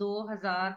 2000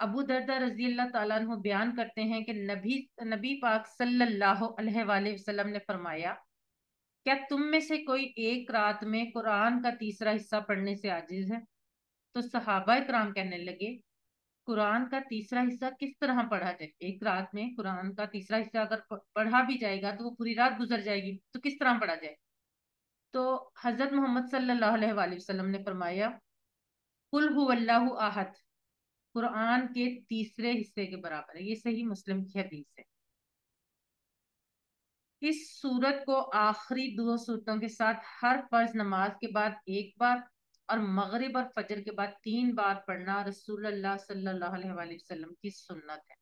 ابو دردہ رضی اللہ تعالیٰ عنہ بیان کرتے ہیں کہ نبی پاک صلی اللہ علیہ وآلہ وسلم نے فرمایا، کیا تم میں سے کوئی ایک رات میں قرآن کا تیسرا حصہ پڑھنے سے عاجز ہے؟ تو صحابہ کرام کہنے لگے، قرآن کا تیسرا حصہ کس طرح پڑھا جائے؟ ایک رات میں قرآن کا تیسرا حصہ اگر پڑھا بھی جائے گا تو وہ پوری رات گزر جائے گی، تو کس طرح پڑھا جائے؟ تو حضرت محمد صلی اللہ علیہ وآلہ وسلم نے فرمایا، قل هو اللہ احد قرآن کے تیسرے حصے کے برابر ہے۔ یہ صحیح مسلم کی حدیث ہے۔ اس سورت کو آخری دو سورتوں کے ساتھ ہر فرض نماز کے بعد ایک بار اور مغرب اور فجر کے بعد 3 بار پڑھنا رسول اللہ صلی اللہ علیہ وآلہ وسلم کی سنت ہے۔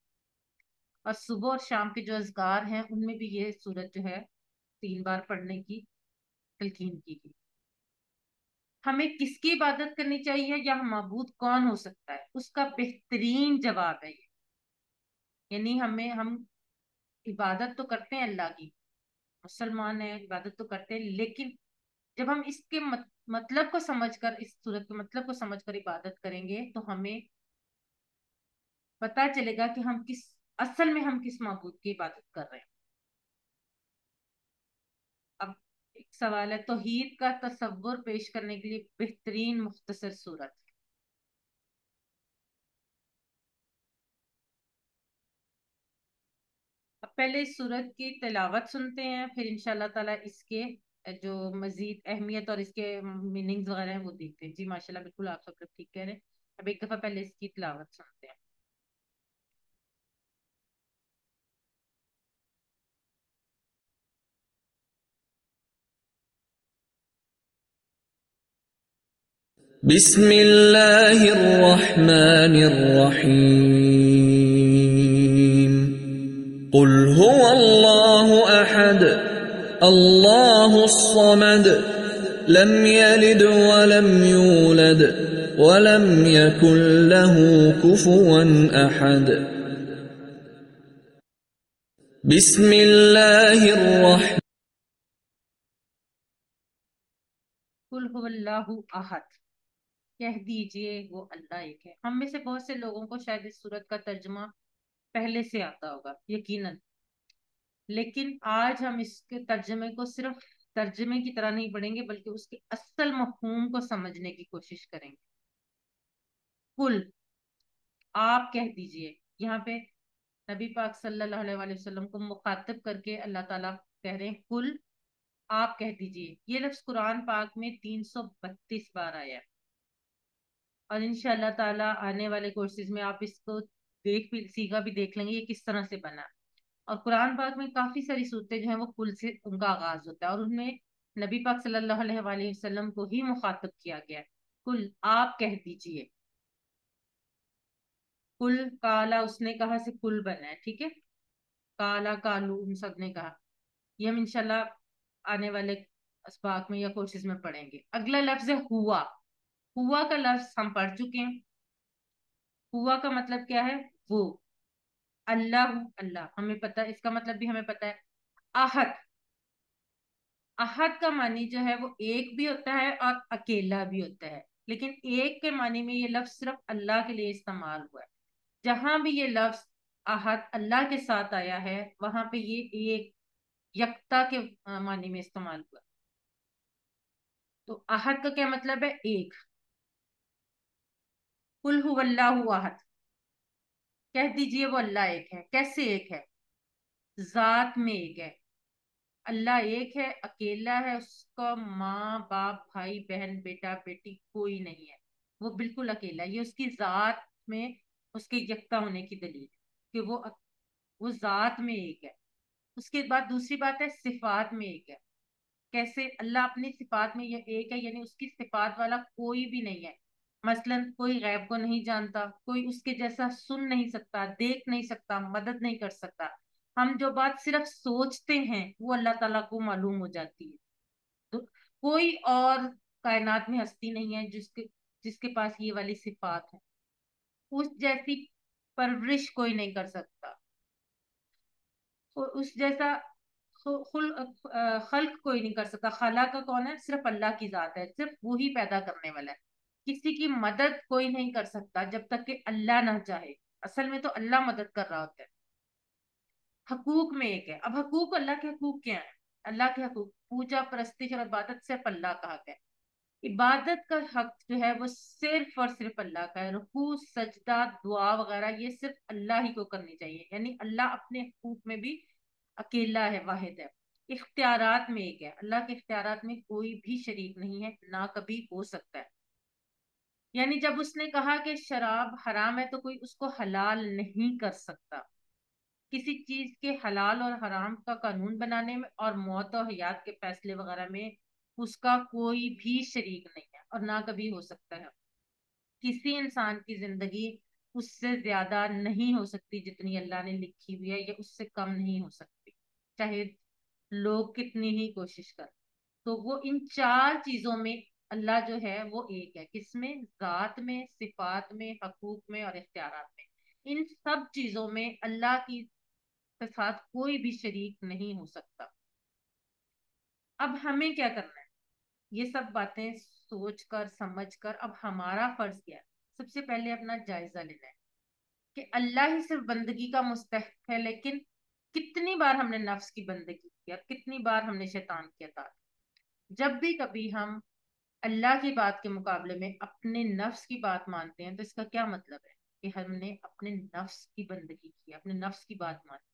اور صبح اور شام کے جو اذکار ہیں ان میں بھی یہ سورت جو ہے 3 بار پڑھنے کی تلقین کی گئی۔ ہمیں کس کی عبادت کرنی چاہیے یا معبود کون ہو سکتا ہے، اس کا بہترین جواب ہے یہ، یعنی ہم عبادت تو کرتے ہیں اللہ کی، مسلمان ہیں، عبادت تو کرتے ہیں، لیکن جب ہم اس کے مطلب کو سمجھ کر، اس صورت کے مطلب کو سمجھ کر عبادت کریں گے تو ہمیں پتا چلے گا کہ اصل میں ہم کس معبود کی عبادت کر رہے ہیں۔ اب ایک سوال ہے، توحید کا تصور پیش کرنے کے لیے بہترین مختصر صورت۔ اب پہلے اس صورت کی تلاوت سنتے ہیں، پھر انشاءاللہ تعالیٰ اس کے جو مزید اہمیت اور اس کے میننگز وغیرہ ہیں وہ دیکھتے ہیں۔ جی ماشاءاللہ، بالکل آپ سب لوگ ٹھیک کہہ رہے ہیں۔ اب ایک دفعہ پہلے اس کی تلاوت سنتے ہیں۔ بسم الله الرحمن الرحيم. قل هو الله أحد الله الصمد لم يلد ولم يولد ولم يكن له كفوا أحد. بسم الله الرحمن. قل هو اللہ احد، کہہ دیجئے وہ اللہ ایک ہے۔ ہم میں سے بہت سے لوگوں کو شاید اس صورت کا ترجمہ پہلے سے آتا ہوگا، یقیناً، لیکن آج ہم اس کے ترجمے کو صرف ترجمے کی طرح نہیں پڑھیں گے بلکہ اس کے اصل مفہوم کو سمجھنے کی کوشش کریں گے۔ قل، آپ کہہ دیجئے، یہاں پہ نبی پاک صلی اللہ علیہ وآلہ وسلم کو مخاطب کر کے اللہ تعالیٰ کہہ رہے ہیں، قل، آپ کہہ دیجئے۔ یہ لفظ قرآن پاک میں 332 بار آیا ہے، اور انشاءاللہ تعالیٰ آنے والے کورسز میں آپ اس کو سیگا بھی دیکھ لیں گے یہ کس طرح سے بنا۔ اور قرآن پاک میں کافی ساری صورتیں جو ہیں وہ کل سے ان کا آغاز ہوتا ہے، اور ان میں نبی پاک صلی اللہ علیہ وآلہ وسلم کو ہی مخاطب کیا گیا ہے۔ کل، آپ کہہ دیجئے۔ کل، کالا، اس نے کہا سے کل بنا ہے، ٹھیک ہے، کالا، کالو، ان سب نے کہا۔ یہ ہم انشاءاللہ آنے والے اسباق میں یا کورسز میں پڑھیں گے۔ اگلا لفظ ہے ہوا۔ ہوا کا لفظ ہم پڑھ چکے ہیں۔ ہوا کا مطلب کیا ہے؟ وہ اللہ، اللہ ہمیں پتہ ہے، اس کا مطلب بھی ہمیں پتہ ہے۔ احد، احد کا معنی جو ہے وہ ایک بھی ہوتا ہے اور اکیلا بھی ہوتا ہے، لیکن ایک کے معنی میں یہ لفظ صرف اللہ کے لیے استعمال ہوا ہے۔ جہاں بھی یہ لفظ احد اللہ کے ساتھ آیا ہے وہاں پہ یہ ایک، یکتا کے معنی میں استعمال ہوا۔ تو احد کا کیا مطلب ہے؟ ایک۔ قل هو اللہ احد، کہہ دیجئے وہ اللہ ایک ہے۔ کیسے ایک ہے؟ ذات میں ایک ہے۔ اللہ ایک ہے، اکیلا ہے، اس کا ماں باپ بھائی بہن بیٹا بیٹی کوئی نہیں ہے، وہ بالکل اکیلا ہے۔ یہ اس کی ذات میں اس کے یکتا ہونے کی دلیل ہے کہ وہ ذات میں ایک ہے۔ اس کے بعد دوسری بات ہے صفات میں ایک ہے۔ کیسے؟ اللہ اپنی صفات میں یہ ایک ہے، یعنی اس کی صفات والا کوئی بھی نہیں ہے۔ مثلا کوئی غیب کو نہیں جانتا، کوئی اس کے جیسا سن نہیں سکتا، دیکھ نہیں سکتا، مدد نہیں کر سکتا۔ ہم جو بات صرف سوچتے ہیں وہ اللہ تعالیٰ کو معلوم ہو جاتی ہے۔ تو کوئی اور کائنات میں ہستی نہیں ہے جس کے پاس یہ والی صفات ہے۔ اس جیسی پرورش کوئی نہیں کر سکتا، اور اس جیسا خلق کوئی نہیں کر سکتا۔ خلا کا کون ہے؟ صرف اللہ کی ذات ہے، صرف وہی پیدا کرنے والا ہے۔ کسی کی مدد کوئی نہیں کر سکتا جب تک کہ اللہ نہ چاہے۔ اصل میں تو اللہ مدد کر رہا ہوتا ہے. حقوق میں ایک ہے. اب حقوق، اللہ کے حقوق کیا ہیں؟ اللہ کے حقوق پوجا پرستش اور عبادت صرف اللہ کا حق ہے. عبادت کا حق جو ہے وہ صرف اور صرف اللہ کا ہے. رکوع سجدہ دعا وغیرہ یہ صرف اللہ ہی کو کرنی چاہیے. یعنی اللہ اپنے حقوق میں بھی اکیلا ہے، واحد ہے. اختیارات میں ایک ہے. اللہ کے اختیارات میں کوئی بھی شریک نہیں ہے، نہ کبھی ہو سکتا ہے. یعنی جب اس نے کہا کہ شراب حرام ہے تو کوئی اس کو حلال نہیں کر سکتا. کسی چیز کے حلال اور حرام کا قانون بنانے میں اور موت و حیات کے فیصلے وغیرہ میں اس کا کوئی بھی شریک نہیں ہے اور نہ کبھی ہو سکتا ہے. کسی انسان کی زندگی اس سے زیادہ نہیں ہو سکتی جتنی اللہ نے لکھی ہوئی ہے، یا اس سے کم نہیں ہو سکتی چاہے لوگ کتنی ہی کوشش کریں. تو وہ ان چار چیزوں میں اللہ جو ہے وہ ایک ہے. کس میں؟ ذات میں، صفات میں، حقوق میں اور اختیارات میں. ان سب چیزوں میں اللہ کی کے ساتھ کوئی بھی شریک نہیں ہو سکتا. اب ہمیں کیا کرنا ہے؟ یہ سب باتیں سوچ کر سمجھ کر اب ہمارا فرض کیا ہے؟ سب سے پہلے اپنا جائزہ لینا ہے کہ اللہ ہی صرف بندگی کا مستحق ہے، لیکن کتنی بار ہم نے نفس کی بندگی کی اور کتنی بار ہم نے شیطان کی اطاعت. جب بھی کبھی ہم اللہ کی بات کے مقابلے میں اپنے نفس کی بات مانتے ہیں تو اس کا کیا مطلب ہے؟ کہ ہم نے اپنے نفس کی بندگی کی، اپنے نفس کی بات مانی،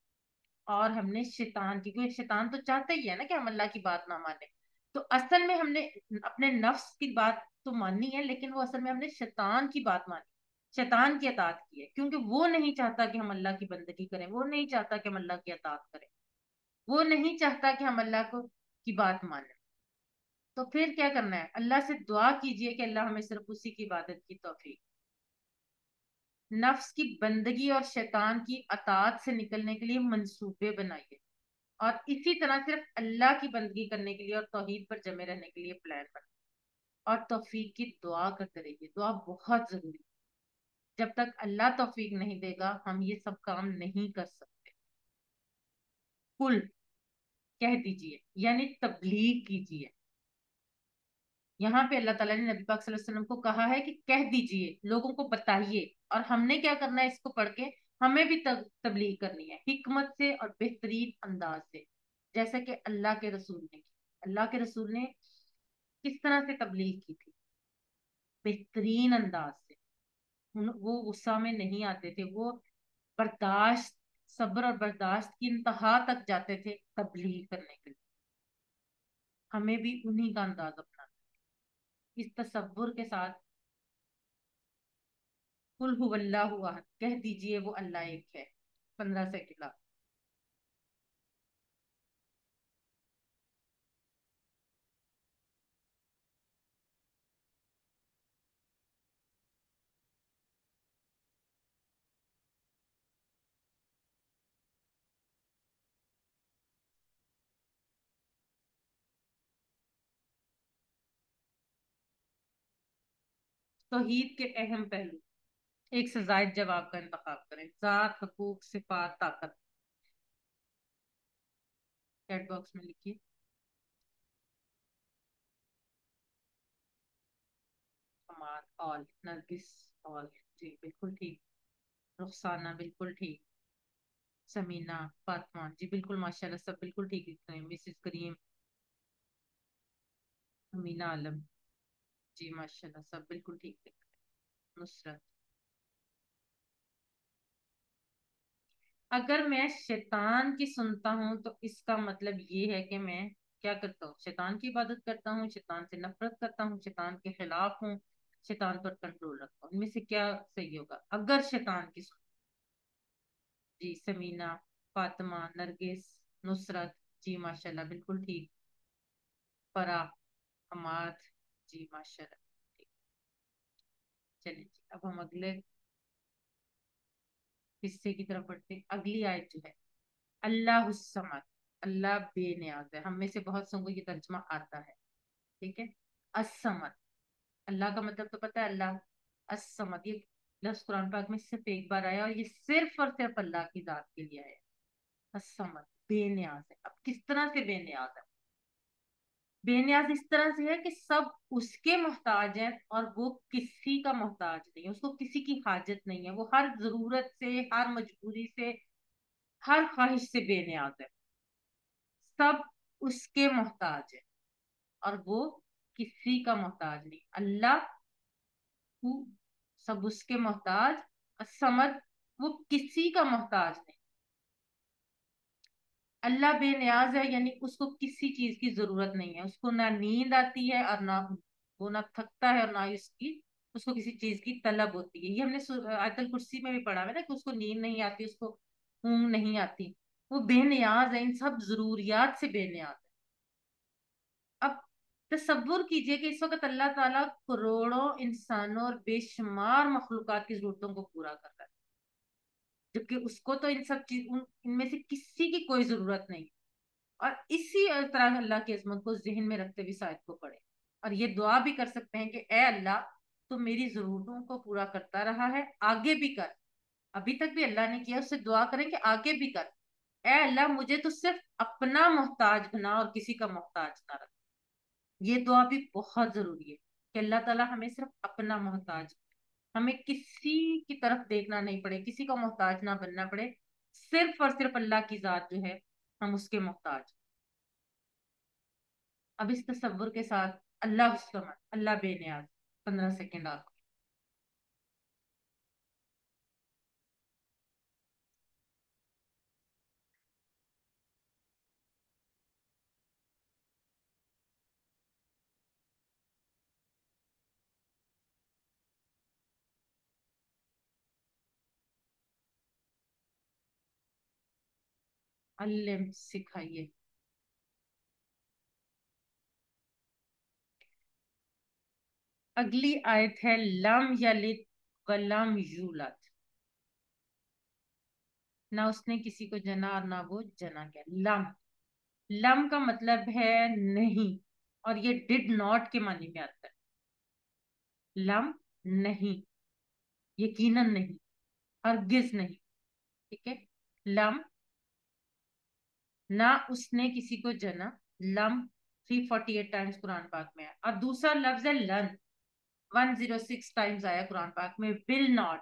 اور ہم نے شیطان کی. کیونکہ شیطان تو چاہتا ہی ہے نا کہ ہم اللہ کی بات نہ مانیں. تو اصل میں ہم نے اپنے نفس کی بات تو مانی ہے، لیکن وہ اصل میں ہم نے شیطان کی بات مانی، شیطان کی اطاعت کی ہے. کیونکہ وہ نہیں چاہتا کہ ہم اللہ کی بندگی کریں، وہ نہیں چاہتا کہ ہم اللہ کی اطاعت کریں، وہ نہیں چاہتا کہ ہم اللہ کو کی بات مانیں. تو پھر کیا کرنا ہے؟ اللہ سے دعا کیجئے کہ اللہ ہمیں صرف اسی کی عبادت کی توفیق. نفس کی بندگی اور شیطان کی اطاعت سے نکلنے کے لیے منصوبے بنائیے، اور اسی طرح صرف اللہ کی بندگی کرنے کے لیے اور توحید پر جمے رہنے کے لیے پلان بنائیے. اور توفیق کی دعا کرتے رہیے. دعا بہت ضروری ہے. جب تک اللہ توفیق نہیں دے گا ہم یہ سب کام نہیں کر سکتے. کل کہہ دیجئے یعنی تبلیغ کیجئے. یہاں پہ اللہ تعالیٰ نے نبی پاک صلی اللہ علیہ وسلم کو کہا ہے کہ کہہ دیجئے، لوگوں کو بتائیے. اور ہم نے کیا کرنا ہے؟ اس کو پڑھ کے ہمیں بھی تبلیغ کرنی ہے، حکمت سے اور بہترین انداز سے، جیسا کہ اللہ کے رسول نے کی. اللہ کے رسول نے کس طرح سے تبلیغ کی تھی؟ بہترین انداز سے. وہ غصہ میں نہیں آتے تھے، وہ برداشت، صبر اور برداشت کی انتہا تک جاتے تھے تبلیغ کرنے کے لیے. ہمیں بھی انہی کا انداز اپنانا ہے. اس تصور کے ساتھ قل هو اللہ احد کہہ دیجئے وہ اللہ ایک ہے. 15 سیکنڈ. توحید کے اہم پہلو. ایک سے زائد جواب کا انتخاب کریں. ذات، حقوق، صفات، طاقت. چیٹ باکس میں لکھیے. حماد آل، نرگس آل، جی بالکل ٹھیک. رخسانہ بالکل ٹھیک. سمینہ، فاطمہ جی بالکل ماشاء اللہ سب بالکل ٹھیک لکھ رہے ہیں. مسز کریم، امینہ عالم جی ماشاء اللہ سب بالکل ٹھیک لکھ رہے ہیں. نصرت. اگر میں شیطان کی سنتا ہوں تو اس کا مطلب یہ ہے کہ میں کیا کرتا ہوں؟ شیطان کی عبادت کرتا ہوں، شیطان سے نفرت کرتا ہوں، شیطان کے خلاف ہوں، شیطان پر کنٹرول رکھتا ہوں. ان میں سے کیا صحیح ہوگا اگر شیطان کی سنتا؟ جی سمینہ، فاطمہ، نرگس، نصرت جی ماشاء اللہ بالکل ٹھیک. فرا، حماد جی ماشاء اللہ ٹھیک. چلیے جی اب ہم اگلے حصے کی طرف بڑھتے ہیں. اگلی آیت جو ہے اللہ الصمد، اللہ بے نیاز ہے. ہم میں سے بہت سو کو یہ ترجمہ آتا ہے. ٹھیک ہے. الصمد، اللہ کا مطلب تو پتہ ہے. اللہ الصمد یہ لفظ قرآن پاک میں صرف ایک بار آیا اور یہ صرف اور صرف اللہ کی ذات کے لیے آیا. الصمد بے نیاز ہے. اب کس طرح سے بے نیاز ہے؟ بے نیاز اس طرح سے ہے کہ سب اس کے محتاج ہیں اور وہ کسی کا محتاج نہیں ہے، اس کو کسی کی حاجت نہیں ہے، وہ ہر ضرورت سے، ہر مجبوری سے، ہر خواہش سے بے نیاز ہے، سب اس کے محتاج ہے اور وہ کسی کا محتاج نہیں۔ اللہ کو سب اس کے محتاج، الصمد وہ کسی کا محتاج نہیں۔ اللہ بے نیاز ہے، یعنی اس کو کسی چیز کی ضرورت نہیں ہے، اس کو نہ نیند آتی ہے اور نہ وہ نہ تھکتا ہے اور نہ ہی اس کو کسی چیز کی طلب ہوتی ہے۔ یہ ہم نے آیت الکرسی میں بھی پڑھا ہے نا کہ اس کو نیند نہیں آتی، اس کو اونگ نہیں آتی، وہ بے نیاز ہے، ان سب ضروریات سے بے نیاز ہے۔ اب تصور کیجئے کہ اس وقت اللہ تعالیٰ کروڑوں انسانوں اور بے شمار مخلوقات کی ضرورتوں کو پورا کر رہا ہے، جبکہ اس کو تو ان سب چیز ان میں سے کسی کی کوئی ضرورت نہیں۔ اور اسی طرح اللہ کی عظمت کو ذہن میں رکھتے ہوئے اس آیت کو پڑھیں اور یہ دعا بھی کر سکتے ہیں کہ اے اللہ تو میری ضرورتوں کو پورا کرتا رہا ہے، آگے بھی کر، ابھی تک بھی اللہ نے کیا، اس سے دعا کریں کہ آگے بھی کر۔ اے اللہ مجھے تو صرف اپنا محتاج بنا اور کسی کا محتاج نہ رکھ۔ یہ دعا بھی بہت ضروری ہے کہ اللہ تعالیٰ ہمیں صرف اپنا محتاج، ہمیں کسی کی طرف دیکھنا نہیں پڑے، کسی کا محتاج نہ بننا پڑے، صرف اور صرف اللہ کی ذات جو ہے ہم اس کے محتاج۔ اب اس تصور کے ساتھ اللہ الصمد، اللہ بے نیاز، 15 سیکنڈ آپ۔ علم سکھائیے۔ اگلی آیت ہے لم یلد ولم یولد، نہ اس نے کسی کو جنا اور نہ وہ جنا گیا۔ لم، لم کا مطلب ہے نہیں، اور یہ ڈڈ ناٹ کے معنی میں آتا ہے۔ لم نہیں، یقیناً نہیں، ہرگز نہیں، ٹھیک ہے۔ لم، نہ اس نے کسی کو جنا، لم 348 ٹائمز قرآن پاک میں ہے، اور دوسرا لفظ ہے لن، 106 ٹائمز آیا قرآن پاک میں، ول ناٹ۔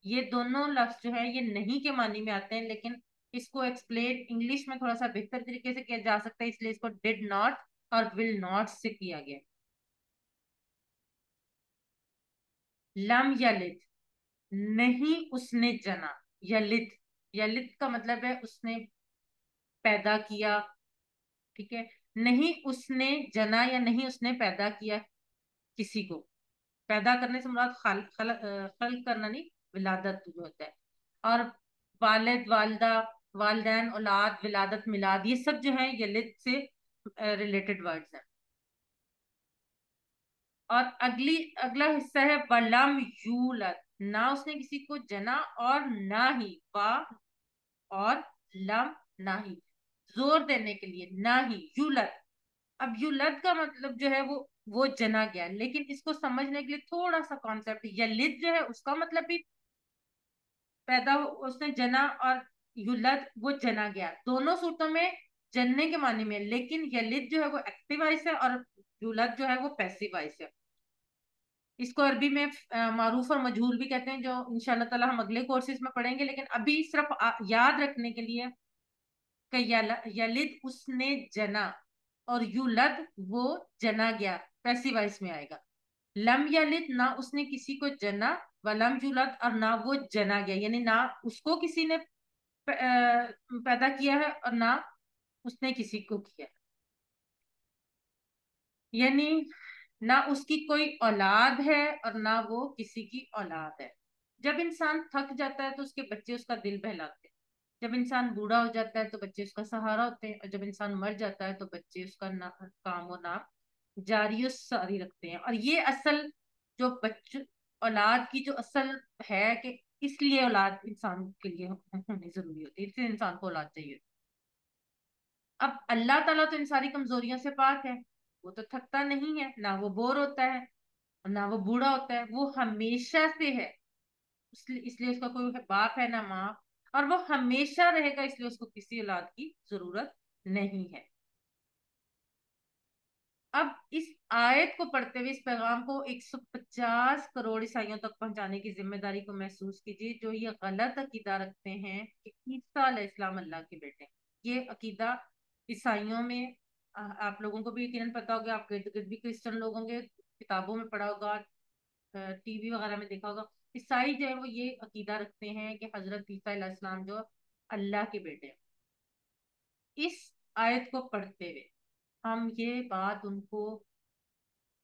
یہ دونوں لفظ جو ہے یہ نہیں کے معنی میں آتے ہیں، لیکن اس کو ایکسپلین انگلش میں تھوڑا سا بہتر طریقے سے کیا جا سکتا ہے، اس لیے اس کو ڈڈ ناٹ اور ول ناٹ سے کیا گیا۔ لم یلد، نہیں اس نے جنا، یلد، یلد کا مطلب ہے اس نے پیدا کیا، ٹھیک ہے، نہیں اس نے جنا یا نہیں اس نے پیدا کیا کسی کو۔ پیدا کرنے سے مراد خلق کرنا نہیں، ولادت جو ہوتا ہے۔ اور والد، والدہ، والدین، اولاد، ولادت، میلاد، یہ سب جو ہیں یلد سے ریلیٹڈ ورڈز ہیں۔ اور اگلا حصہ ہے ولم یولد، نہ اس نے کسی کو جنا اور نہ ہی، با اور لم، نہ ہی، زور دینے کے لیے، نہ ہی یولد۔ اب یولد کا مطلب جو ہے وہ جنا گیا، لیکن اس کو سمجھنے کے لیے تھوڑا سا کانسیپٹ، یلد جو ہے اس کا مطلب بھی پیدا اس نے جنا، اور یولد وہ جنا گیا، دونوں صورتوں میں جننے کے معنی میں، لیکن یلد جو ہے وہ ایکٹیو وائس ہے اور یولد جو ہے وہ پیسیو وائس ہے۔ اس کو عربی میں معروف اور مجہول بھی کہتے ہیں، جو انشاءاللہ تعالی ہم اگلے کورسز میں پڑھیں گے، لیکن ابھی صرف یاد رکھنے کے لیے کہ یلد اس نے جنا اور یولد وہ جنا گیا، پیسیو وائس میں آئے گا۔ لم یلد، نہ اس نے کسی کو جنا، ولم یولد، اور نہ وہ جنا گیا، یعنی نہ اس کو کسی نے پیدا کیا ہے اور نہ اس نے کسی کو کیا، یعنی نہ اس کی کوئی اولاد ہے اور نہ وہ کسی کی اولاد ہے۔ جب انسان تھک جاتا ہے تو اس کے بچے اس کا دل بہلاتے ہیں، جب انسان بوڑھا ہو جاتا ہے تو بچے اس کا سہارا ہوتے ہیں، اور جب انسان مر جاتا ہے تو بچے اس کا کام و نام جاری و ساری رکھتے ہیں۔ اور یہ اصل جو اولاد کی جو اصل ہے کہ اس لیے اولاد انسان کے لیے ہونی ضروری ہوتی ہے، اس لیے انسان کو اولاد چاہیے۔ اب اللہ تعالیٰ تو ان ساری کمزوریوں سے پاک ہے، وہ تو تھکتا نہیں ہے، نہ وہ بور ہوتا ہے، نہ وہ بوڑھا ہوتا ہے، وہ ہمیشہ سے ہے، اس لیے اس کا کوئی باپ ہے نہ ماں، اور وہ ہمیشہ رہے گا، اس لیے اس کو کسی اولاد کی ضرورت نہیں ہے۔ اب اس آیت کو پڑھتے ہوئے اس پیغام کو 150 کروڑ عیسائیوں تک پہنچانے کی ذمہ داری کو محسوس کیجیے، جو یہ غلط عقیدہ رکھتے ہیں کہ عیسیٰ علیہ السلام اللہ کے بیٹے ہیں۔ یہ عقیدہ عیسائیوں میں آپ لوگوں کو بھی یقیناً پتا ہوگا، آپ کے ارد گرد بھی کرسچن لوگ ہوں گے، کتابوں میں پڑھا ہوگا، ٹی وی وغیرہ میں دیکھا ہوگا۔ عیسائی جو ہے وہ یہ عقیدہ رکھتے ہیں کہ حضرت عیسیٰ علیہ السلام جو اللہ کے بیٹے ہیں۔ اس آیت کو پڑھتے ہوئے ہم یہ بات ان کو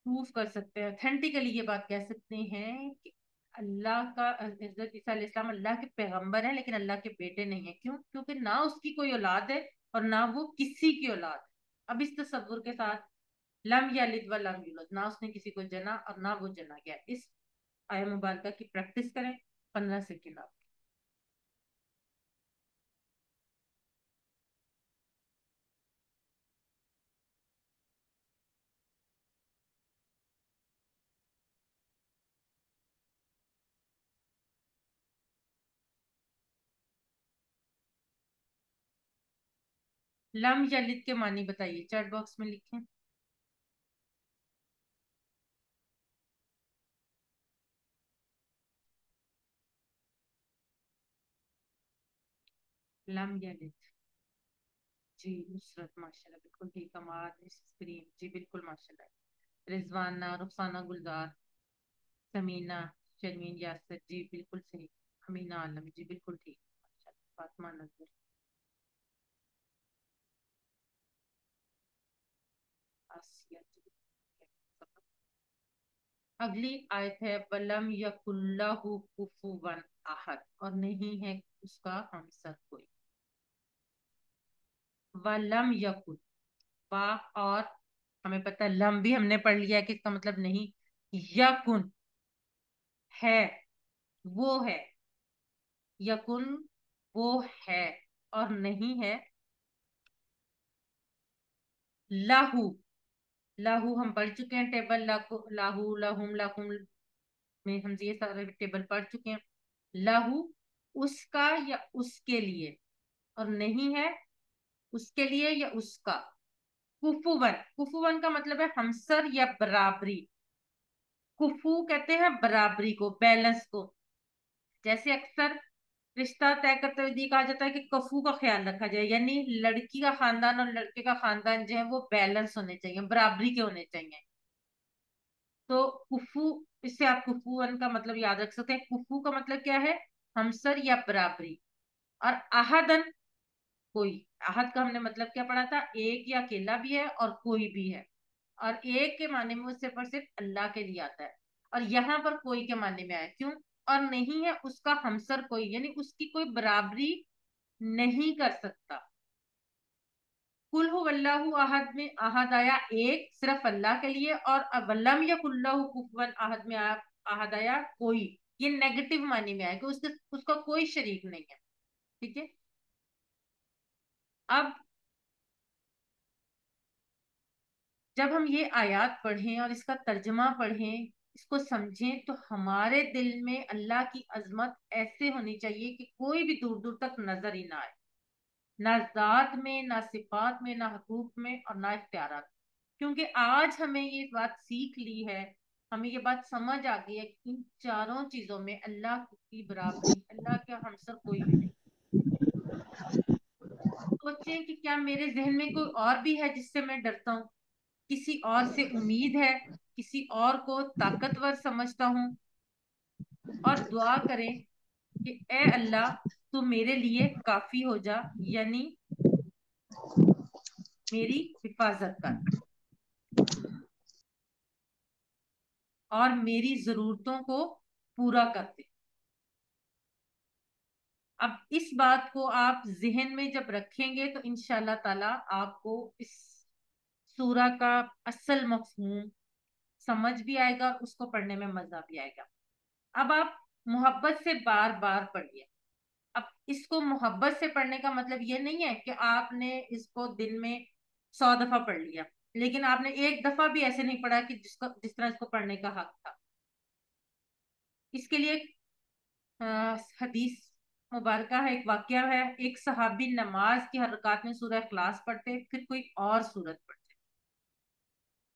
پروف کر سکتے ہیں، اتھینٹیکلی یہ بات کہہ سکتے ہیں کہ اللہ کا حضرت عیسیٰ علیہ السلام اللہ کے پیغمبر ہیں لیکن اللہ کے بیٹے نہیں ہیں۔ کیوں؟ کیونکہ نہ اس کی کوئی اولاد ہے اور نہ وہ کسی کی اولاد ہے۔ اب اس تصور کے ساتھ لم یلد ولم یولد، نہ اس نے کسی کو جنا اور نہ وہ جنا گیا، اس آیہ مبارکہ کی پریکٹس کریں 15 سیکنڈ آپ۔ لم یلد کے معنی بتائیے، چیٹ باکس میں لکھیں۔ لم یلد، جی نصرت ماشاء اللہ بالکل ٹھیک، اماد اسکرین جی بالکل ماشاء اللہ، رضوانہ، رخسانہ گلزار، سمینہ، شرمین یاسر جی بالکل صحیح، امینہ عالم جی بالکل ٹھیک ماشاء اللہ، فاطمہ نظر، آسیہ جی۔ اگلی آیت ہے وَلَمْ يَكُنْ لَهُ كُفُوًا أَحَدٌ، اور نہیں ہے اس کا ہمسر کوئی۔ وَلَمْ يَكُنْ، وا اور ہمیں پتہ لم بھی ہم نے پڑھ لیا ہے کہ اس کا مطلب نہیں، یکن ہے، وہ ہے، یکن وہ ہے اور نہیں ہے، لاہو، لاہو ہم پڑھ چکے ہیں ٹیبل، لاہو لہم لکم میں ہم یہ سارے ٹیبل پڑھ چکے ہیں۔ لاہو اس کا یا اس کے لیے، اور نہیں ہے اس کے لیے یا اس کا۔ کفوون، کفوون کا مطلب ہے ہمسر یا برابری، کفو کہتے ہیں برابری کو، بیلنس کو۔ جیسے اکثر رشتہ طے کرتے ہوئے کہا جاتا ہے کہ کفو کا خیال رکھا جائے، یعنی لڑکی کا خاندان اور لڑکے کا خاندان جو ہے وہ بیلنس ہونے چاہیے، برابری کے ہونے چاہیے۔ تو کفو، اس سے آپ کفوون کا مطلب یاد رکھ سکتے ہیں۔ کفو کا مطلب کیا ہے؟ ہمسر یا برابری۔ اور احدن، کوئی، احد کا ہم نے مطلب کیا پڑھا تھا؟ ایک یا اکیلا بھی ہے اور کوئی بھی ہے، اور ایک کے معنی میں وہ صرف اور صرف اللہ کے لیے آتا ہے، اور یہاں پر کوئی کے معنی میں آیا کیوں؟ اور نہیں ہے اس کا ہمسر کوئی، یعنی اس کی کوئی برابری نہیں کر سکتا۔ قل هو اللہ احد میں احد آیا ایک، صرف اللہ کے لیے، اور ولم یکن لہ کفوا احد میں آیا، احد آیا کوئی، یہ نیگیٹو معنی میں آیا کہ اس کا کوئی شریک نہیں ہے۔ ٹھیک ہے، اب جب ہم یہ آیات پڑھیں اور اس کا ترجمہ پڑھیں، اس کو سمجھیں، تو ہمارے دل میں اللہ کی عظمت ایسے ہونی چاہیے کہ کوئی بھی دور دور تک نظر ہی نہ آئے، نہ ذات میں، نہ صفات میں، نہ حقوق میں، اور نہ اختیارات میں۔ کیونکہ آج ہمیں یہ بات سیکھ لی ہے، ہمیں یہ بات سمجھ آ گئی ہے کہ ان چاروں چیزوں میں اللہ کی برابری، اللہ کا ہمسر کوئی بھی نہیں۔ سوچیں کہ کیا میرے ذہن میں کوئی اور بھی ہے جس سے میں ڈرتا ہوں، کسی اور سے امید ہے، کسی اور کو طاقتور سمجھتا ہوں، اور دعا کریں کہ اے اللہ تو میرے لیے کافی ہو جا، یعنی میری حفاظت کر اور میری ضرورتوں کو پورا کر دے۔ اب اس بات کو آپ ذہن میں جب رکھیں گے تو انشاءاللہ تعالی آپ کو اس سورہ کا اصل مفہوم سمجھ بھی آئے گا اور اس کو پڑھنے میں مزہ بھی آئے گا۔ اب آپ محبت سے بار بار پڑھیے۔ اب اس کو محبت سے پڑھنے کا مطلب یہ نہیں ہے کہ آپ نے اس کو دن میں 100 دفعہ پڑھ لیا، لیکن آپ نے ایک دفعہ بھی ایسے نہیں پڑھا کہ جس طرح اس کو پڑھنے کا حق تھا۔ اس کے لیے حدیث مبارکہ ہے، ایک واقعہ ہے، ایک صحابی نماز کی ہر رکعت میں سورہ اخلاص پڑھتے، پھر کوئی اور سورت پڑھتے،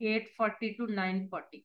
8:40 to 9:40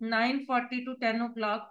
9:40 to 10 o'clock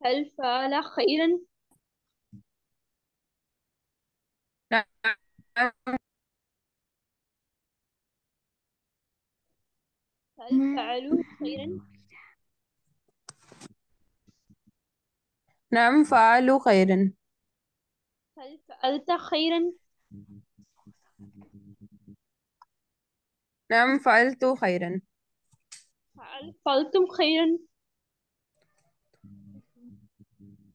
هل فعل خيرا؟ خيرا. نعم فعلوا خيرا. هل فعلت خيرا؟ نعم فعلت خيرا. هل فعلتم خيرا؟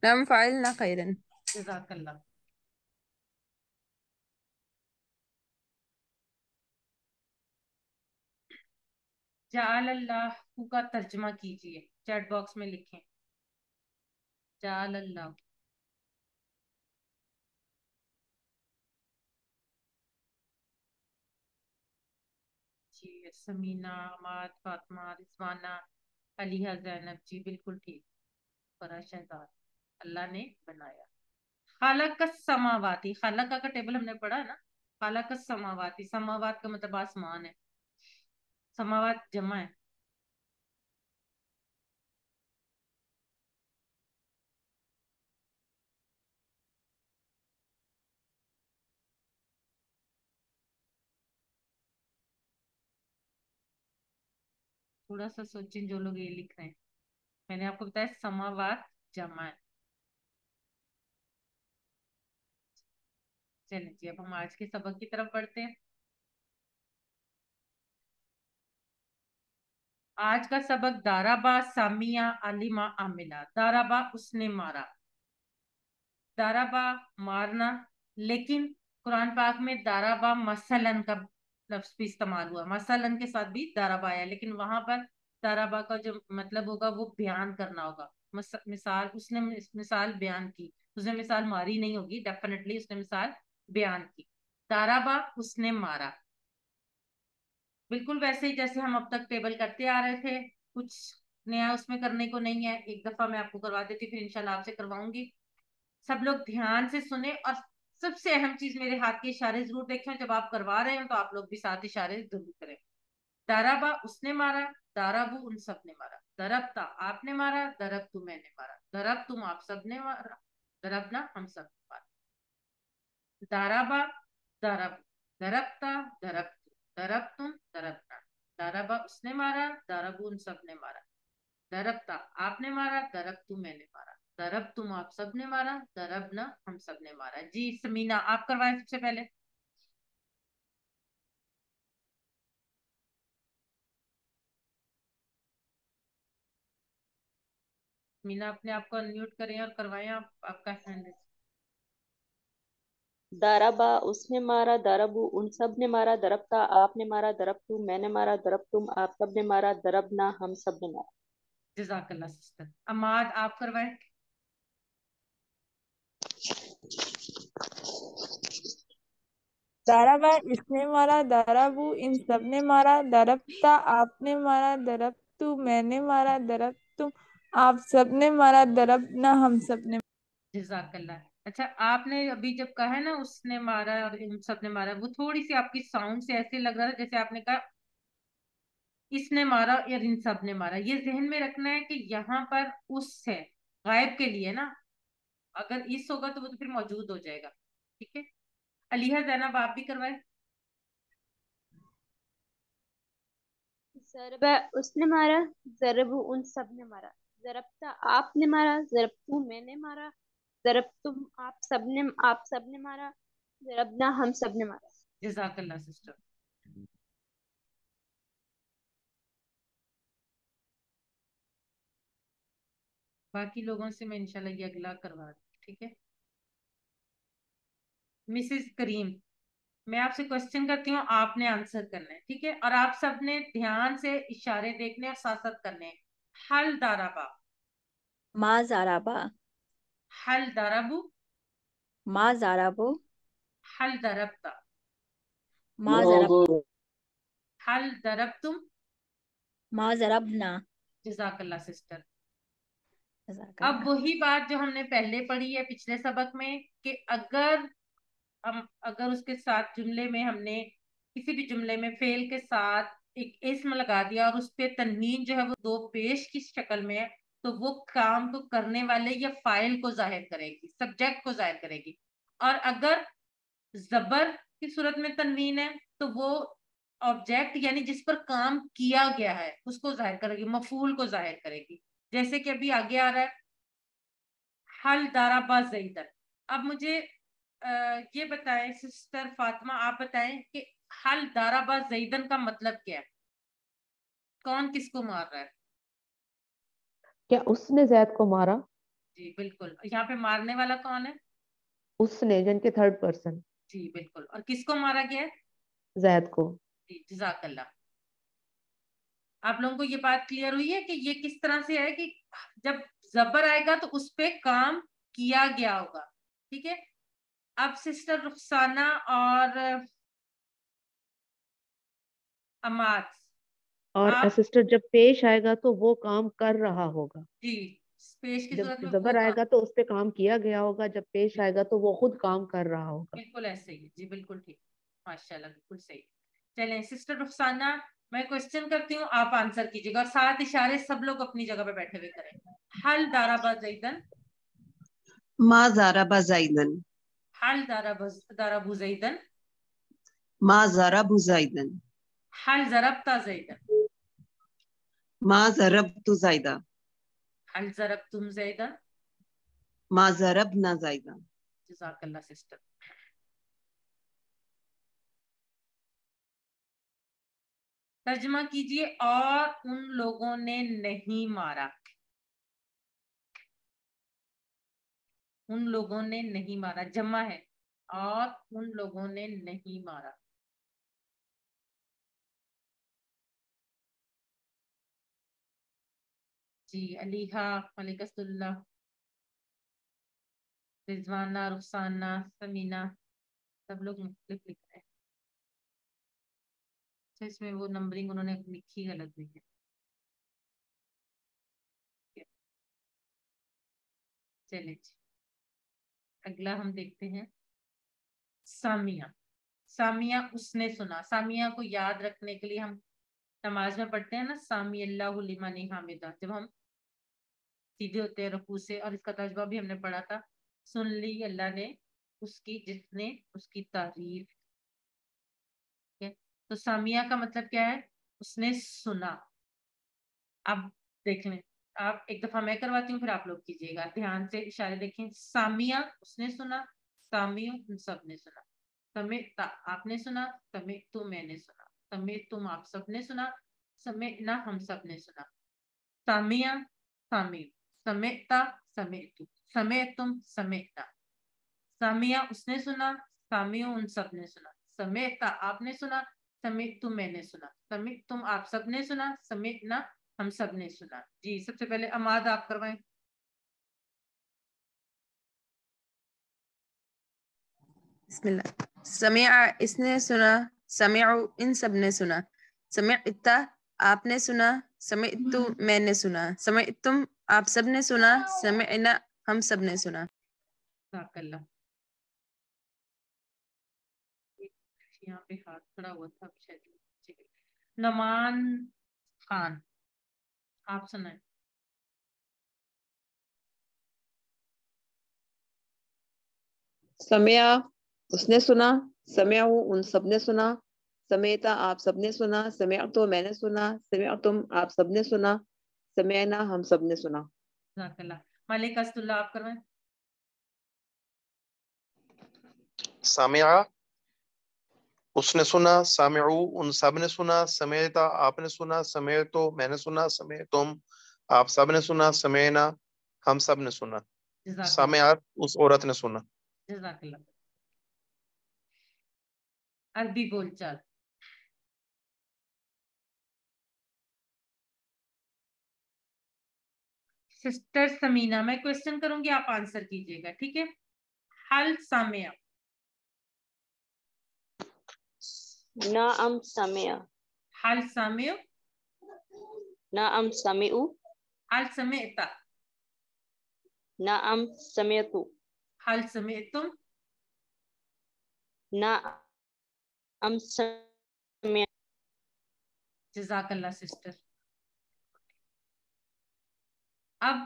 نعم فعلنا خيرا. جزاک اللہ. جعل اللہ کا ترجمہ کیجئے، چیٹ باکس میں لکھیں جعل اللہ. جی سمینہ، عماد، فاطمہ، رضوانہ، علیہ، زینب، جی بالکل ٹھیک. فرا شہزاد، اللہ نے بنایا. خالق السماواتی، خالق کا ٹیبل ہم نے پڑھا ہے نا. خالق السماواتی، سماوات کا مطلب آسمان ہے، سماوات جمع ہے. تھوڑا سا سوچیں جو لوگ یہ لکھ رہے ہیں. میں نے آپ کو بتایا سماوات جمع ہے. چلیں جی اب ہم آج کے سبق کی طرف بڑھتے ہیں. آج کا سبق دارابا سامیہ علیما عاملہ. دارابا اس نے مارا، دارابا مارنا، لیکن قرآن پاک میں دارابا مثلاً کا لفظ بھی استعمال ہوا. مثلاً کے ساتھ بھی دارابا آیا، لیکن وہاں پر دارابا کا جو مطلب ہوگا وہ بیان کرنا ہوگا. مثال، اس نے مثال بیان کی، اس نے مثال ماری نہیں ہوگی، ڈیفینیٹلی اس نے مثال بیان کی. دارابا اس نے مارا، بالکل ویسے ہی جیسے ہم اب تک ٹیبل کرتے آ رہے تھے. کچھ نیا اس میں کرنے کو نہیں ہے. ایک دفعہ میں آپ کو کروا دیتی، پھر انشاءاللہ آپ سے کرواؤں گی. سب لوگ دھیان سے سنیں، اور سب سے اہم چیز میرے ہاتھ کے اشارے ضرور دیکھیں. جب آپ کروا رہے ہیں تو آپ لوگ بھی ساتھ اشارے ضرور کریں. دارابا اس نے مارا، دارابو ان سب نے مارا. دربتا آپ نے مارا، دربتو میں نے مارا. درب تم آپ سب نے مارا، دربنا ہم سب نے مارا. دارابا، درب، دربتا، دربتو، دربتم، دربنا. دارابا اس نے مارا، دارابو ان سب نے مارا. دربتا آپ نے مارا، دربتو میں نے مارا. درب تم آپ سب نے مارا، دربنا ہم سب نے مارا. جی سمینا آپ کروائیں سب سے پہلے. مینا اپنے آپ کو انمیوٹ کریں اور کروائیں آپ کا ہینڈ. دارابا اس نے مارا، داربو ان سب نے مارا، دربتا آپ نے مارا، دربتو میں نے مارا، دربتم آپ سب نے مارا، دربنا ہم سب نے مارا. جزاک اللہ سسٹر. عماد آپ کروائیں. دارابا اس نے مارا، دارابو ان سب نے مارا، دربتا آپ نے مارا، دربتو میں نے مارا، دربتم آپ سب نے مارا، دربنا ہم سب نے. جزاک اللہ. اچھا آپ نے ابھی جب کہا ہے نا اس نے مارا اور ان سب نے مارا، وہ تھوڑی سی آپ کی ساؤنڈ سے ایسے لگ رہا تھا جیسے آپ نے کہا اس نے مارا اور ان سب نے مارا. یہ ذہن میں رکھنا ہے کہ یہاں پر اس ہے غائب کے لیے نا، اگر اس ہوگا تو وہ تو پھر موجود ہو جائے گا. ٹھیک ہے. علیہ زینب آپ بھی کروائیں. ضربا اس نے مارا، ضربو ان سب نے مارا. ضربتا آپ نے مارا، ضربتو میں نے مارا، ضربتم آپ سب نے مارا، ضربنا ہم سب نے مارا. جزاک اللہ سسٹر. باقی لوگوں سے میں انشاءاللہ یہ اگلا کروا دوں. ٹھیک ہے. مسز کریم میں آپ سے کوشچن کرتی ہوں، آپ نے آنسر کرنا ہے. ٹھیک ہے. اور آپ سب نے دھیان سے اشارے دیکھنے اور ساتھ ساتھ کرنے ہیں. حل دارابا، ما زارابا، حل دارابو، ما زارابو، حل دربتا، ما زرب، حل دربتم. ما زربنا. جزاک اللہ سسٹر. جزاک اب اللہ. وہی بات جو ہم نے پہلے پڑھی ہے پچھلے سبق میں، کہ اگر اس کے ساتھ جملے میں ہم نے کسی بھی جملے میں فعل کے ساتھ ایک اسم لگا دیا اور اس پہ تنوین جو ہے وہ دو پیش کی شکل میں ہے، تو وہ کام کو کرنے والے یا فاعل کو ظاہر کرے گی، سبجیکٹ کو ظاہر کرے گی. اور اگر زبر کی صورت میں تنوین ہے تو وہ آبجیکٹ یعنی جس پر کام کیا گیا ہے اس کو ظاہر کرے گی، مفعول کو ظاہر کرے گی. جیسے کہ ابھی آگے آ رہا ہے حل ضرب زیدن. اب مجھے یہ بتائیں سسٹر فاطمہ، آپ بتائیں کہ حل ضرب زیدن کا مطلب کیا ہے؟ کون کس کو مار رہا ہے؟ کیا اس نے زید کو مارا؟ جی بالکل. یہاں پہ مارنے والا کون ہے؟ اس نے یعنی کہ تھرڈ پرسن. جی بالکل. اور کس کو مارا گیا ہے؟ زید کو. جی جزاک اللہ. آپ لوگوں کو یہ بات کلیئر ہوئی ہے کہ یہ کس طرح سے ہے کہ جب زبر آئے گا تو اس پہ کام کیا گیا ہوگا. ٹھیک ہے. اب سسٹر رخسانہ اور اماد اور آپ سسٹر جب پیش آئے گا تو وہ کام کر رہا ہوگا. جی پیش کی جب صورت میں وہ زبر آئے کام گا تو اس پہ کام کیا گیا ہوگا، جب پیش آئے گا تو وہ خود کام کر رہا ہوگا. بالکل ایسے ہی. جی بالکل ٹھیک. ماشاءاللہ بالکل صحیح. چلیں سسٹر رخسانہ میں کوشچن کرتی ہوں، آپ آنسر کیجیے گا اور ساتھ اشارے سب لوگ اپنی جگہ پہ بیٹھے ہوئے کریں. حل ضرب زیدن. ما ضرب زیدن. حل ضرب زیدن. ما ضرب زیدن. حل ضربت زیدن. ما ضربت زیدن. حل ضربتم زیدن. ما ضربنا زیدن. جزاک اللہ سسٹر. ترجمہ کیجیے اور ان لوگوں نے نہیں مارا. ان لوگوں نے نہیں مارا جمع ہے، اور ان لوگوں نے نہیں مارا. جی علیحہ، ملکۃ اللہ، رضوانہ، رخسانہ، سمینہ، سب لوگ مختلف لکھ رہے ہیں. اچھا اس میں وہ نمبرنگ انہوں نے لکھی غلط ہوئی ہے. چلے جی اگلا ہم دیکھتے ہیں سامیہ. سامیہ اس نے سنا. سامیہ کو یاد رکھنے کے لیے ہم نماز میں پڑھتے ہیں نا سامی اللہ لمن حمدہ، جب ہم سیدھے ہوتے ہیں رکوع سے، اور اس کا ترجمہ بھی ہم نے پڑھا تھا، سن لی اللہ نے اس کی جس نے اس کی تعریف. تو سامیہ کا مطلب کیا ہے؟ اس نے سنا. اب دیکھ لیں، آپ ایک دفعہ میں کرواتی ہوں پھر آپ لوگ کیجیے گا. دھیان سے اشارے دیکھیں. سامیہ اس نے سنا، سامیہ ان سب نے سنا. سمعت آپ نے سنا، سمعت میں نے سنا، سمعتم آپ سب نے سنا، سمعنا ہم سب نے سنا. سامیہ سامی، سمعت سمعت، سمعتم سمعنا. سامیہ اس نے سنا، سامیہ ان سب نے سنا. سمعت آپ نے سنا، سمعت میں نے سنا، سمعتم آپ سب نے سنا، سمعنا ہم سب نے سنا. جی سب سے پہلے اماد آپ کروائیں. بسم اللہ. سمع اس نے سنا، سمعوا ان سب نے سنا. سمعت آپ نے سنا، سمعت میں نے سنا، سمعتم آپ سب نے سنا، سمعنا ہم سب نے سنا. جزاک اللہ. یہاں پہ ہاتھ کھڑا ہوا تھا شاید. نعمان خان آپ سنائیں. سمع اس نے سنا، سمعوا ان سب نے سنا، سمیتا آپ سب نے سنا، سمعتو میں نے سنا، سمعتم آپ سب نے سنا، سمعنا ہم سب نے سنا. جزاک اللہ. ملک اسد اللہ آپ کروائیں. سامعہ اس نے سنا، سامعو ان سب نے سنا، سمیتا آپ نے سنا، سمیتو میں نے سنا، سمیتم آپ سب نے سنا، سمینا ہم سب نے سنا. جزاک اللہ. سامعات اس عورت نے سنا. جزاک اللہ. عربی بول چال. سسٹر سمینہ میں کوشچن کروں گی، آپ آنسر کیجیے گا. ٹھیک ہے. حل سامعہ. نعم سمع. حل سامع. نعم سمعوا. حل سمعت. نعم سمعت. حل سمعتم. نعم سمع. جزاک اللہ سسٹر. اب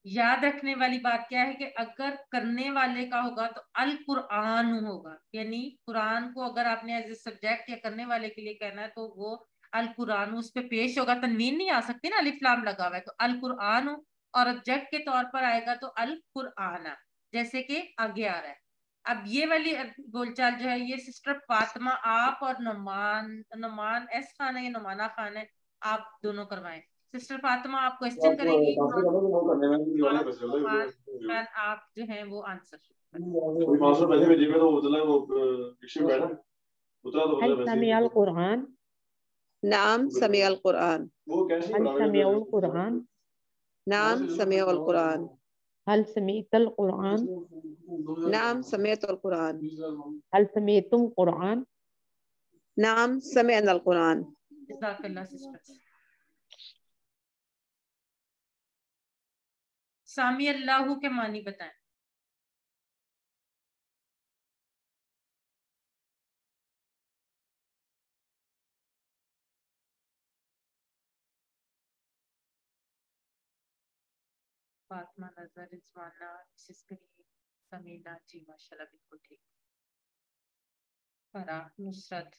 یاد رکھنے والی بات کیا ہے کہ اگر کرنے والے کا ہوگا تو القرآن ہوگا، یعنی قرآن کو اگر آپ نے ایز اے سبجیکٹ یا کرنے والے کے لیے کہنا ہے تو وہ القرآن اس پہ پیش ہوگا، تنوین نہیں آ سکتی نا، الف لام لگا ہوا ہے، تو القرآن اور آبجیکٹ کے طور پر آئے گا تو القرآن، جیسے کہ آگے آ رہا ہے۔ اب یہ والی بول چال جو ہے یہ سسٹر فاطمہ آپ اور نعمان ایس خان ہے یا نعمانہ خان ہے، آپ دونوں کروائیں۔ سسٹر فاطمہ آپ کوسچن کریں گی اور آپ جو ہیں وہ آنسر هل سمع القرآن؟ نعم سمع القرآن. هل سمعوا القرآن؟ نعم سمع القرآن. هل سمعت القرآن؟ نعم سمعت القرآن. هل سمعتم قرآن؟ نعم سمعنا القرآن. جزاک اللہ سسٹر۔ سامی اللہ کے معنی بتائیں۔ فاطمہ، نظر، رضوانہ، مسز کریم، سمینا، جی ماشاءاللہ بالکل ٹھیک۔ فرح، نصرت،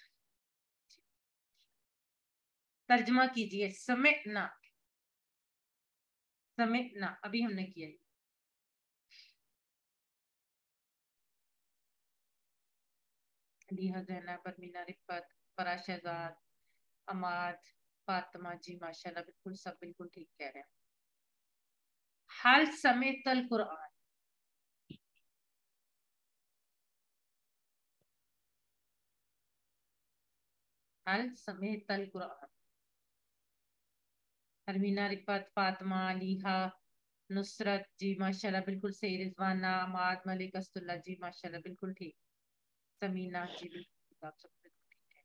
ترجمہ کیجئے سمعنا، سمعنا ابھی ہم نے کیا ہے۔ علیہ زینب، ارمینا، رفت، فرح شہزاد، اماد، فاطمہ، جی ماشاءاللہ بالکل سب بالکل ٹھیک کہہ رہے ہیں۔ حل سمعت القرآن، حل سمعت القرآن، ارمینا، رفت، فاطمہ، علیہ، نصرت، جی ماشاءاللہ بالکل صحیح، رضوانہ، اماد، ملک، اسد اللہ، جی ماشاءاللہ بالکل ٹھیک، سمینہ، جی بالکل ٹھیک، آپ سب بالکل ٹھیک ہے۔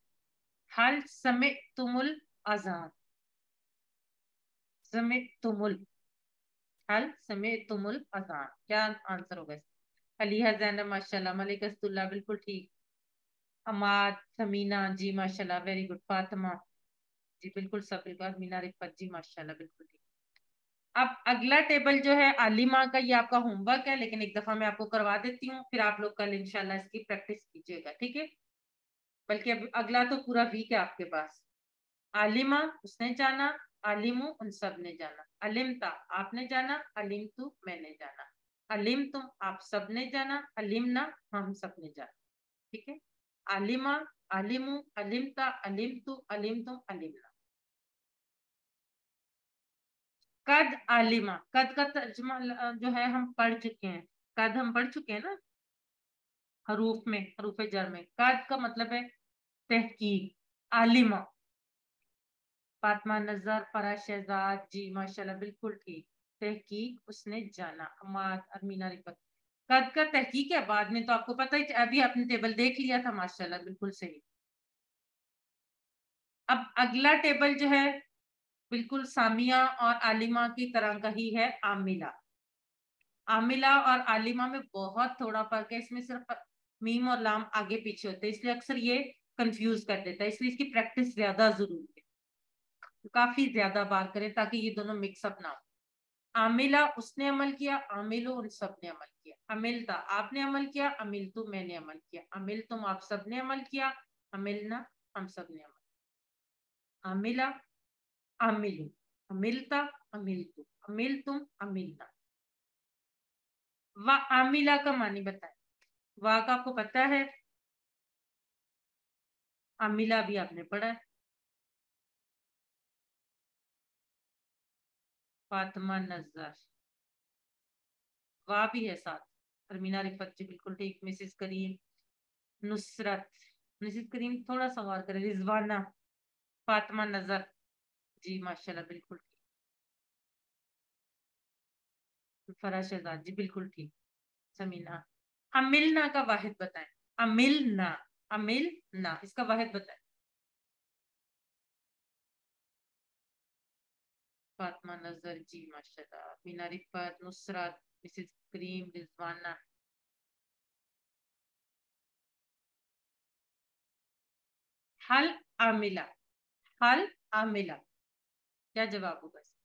حل سمعتم الاذان، سمعتم حل سمعتم الاذان، کیا آنسر ہوگا اس کا؟ علیہ زینب ماشاءاللہ، ملک اسد اللہ بالکل ٹھیک، اماد، سمینہ، جی ماشاءاللہ ویری گڈ، فاطمہ جی بالکل سب بالکل، ارمینا، رفت، جی ماشاءاللہ بالکل ٹھیک۔ اب اگلا ٹیبل جو ہے عالمہ کا، یہ آپ کا ہوم ورک ہے، لیکن ایک دفعہ میں آپ کو کروا دیتی ہوں، پھر آپ لوگ کل انشاءاللہ اس کی پریکٹس کیجیے گا، ٹھیک ہے؟ بلکہ اب اگلا تو پورا ویک ہے آپ کے پاس۔ عالمہ اس نے جانا، عالمو ان سب نے جانا، علمتا آپ نے جانا، علمتو میں نے جانا، علمتم آپ سب نے جانا، علمنا ہم سب نے جانا، ٹھیک ہے؟ عالمہ، علمو، علمتا، علمتو، علمتم، علمنا۔ قد عالمہ، قد کا ترجمہ جو ہے ہم پڑھ چکے ہیں، قد ہم پڑھ چکے ہیں نا حروف میں، حروف جر میں۔ قد کا مطلب ہے تحقیق، عالمہ، فاطمہ، نظر، فرح شہزاد، جی ماشاءاللہ بالکل ٹھیک، تحقیق اس نے جانا، اماد، ارمینا، رفت۔ قد کا تحقیق ہے بعد میں، تو آپ کو پتہ ہی، ابھی آپ نے ٹیبل دیکھ لیا تھا ماشاءاللہ بالکل صحیح۔ اب اگلا ٹیبل جو ہے بالکل سامیہ اور عالمہ کی طرح کا ہی ہے، عاملہ۔ عاملہ اور عالمہ میں بہت تھوڑا فرق ہے، اس میں صرف میم اور لام آگے پیچھے ہوتے ہیں، اس لیے اکثر یہ کنفیوز کر دیتا ہے، اس لیے اس کی پریکٹس زیادہ ضروری ہے، کافی زیادہ بار کریں تاکہ یہ دونوں مکس اپ نہ ہو۔ عاملہ اس نے عمل کیا، عاملو ان سب نے عمل کیا، عملتا آپ نے عمل کیا، عملتو میں نے عمل کیا، عملتم آپ سب نے عمل کیا، عملنا ہم سب نے عمل کیا۔ عاملہ، عاملو، عملتا، عملتو، عملتم، عملنا۔ عاملہ کا معنی بتائیں، وا کا آپ کو پتہ ہے، عاملہ بھی آپ نے پڑھا ہے، فاطمہ، نظر، وا بھی ہے ساتھ، ارمینا، رفت، جی بالکل ٹھیک، مسز کریم، نصرت، مسز کریم تھوڑا سا غور کریں، رضوانہ، فاطمہ، نظر، جی ماشاءاللہ بالکل ٹھیک، فرح شہزاد، جی بالکل ٹھیک، سمینہ۔ عملنا کا واحد بتائیں، عملنا، عملنا اس کا واحد بتائیں۔ فاطمہ، نظر، جی ماشاءاللہ، مینا، رفت، نصرت، مسز کریم، رضوانہ۔ حل عاملہ، حل عاملہ، کیا جواب ہوگا اس کا؟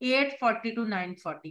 8:40 to 9:40,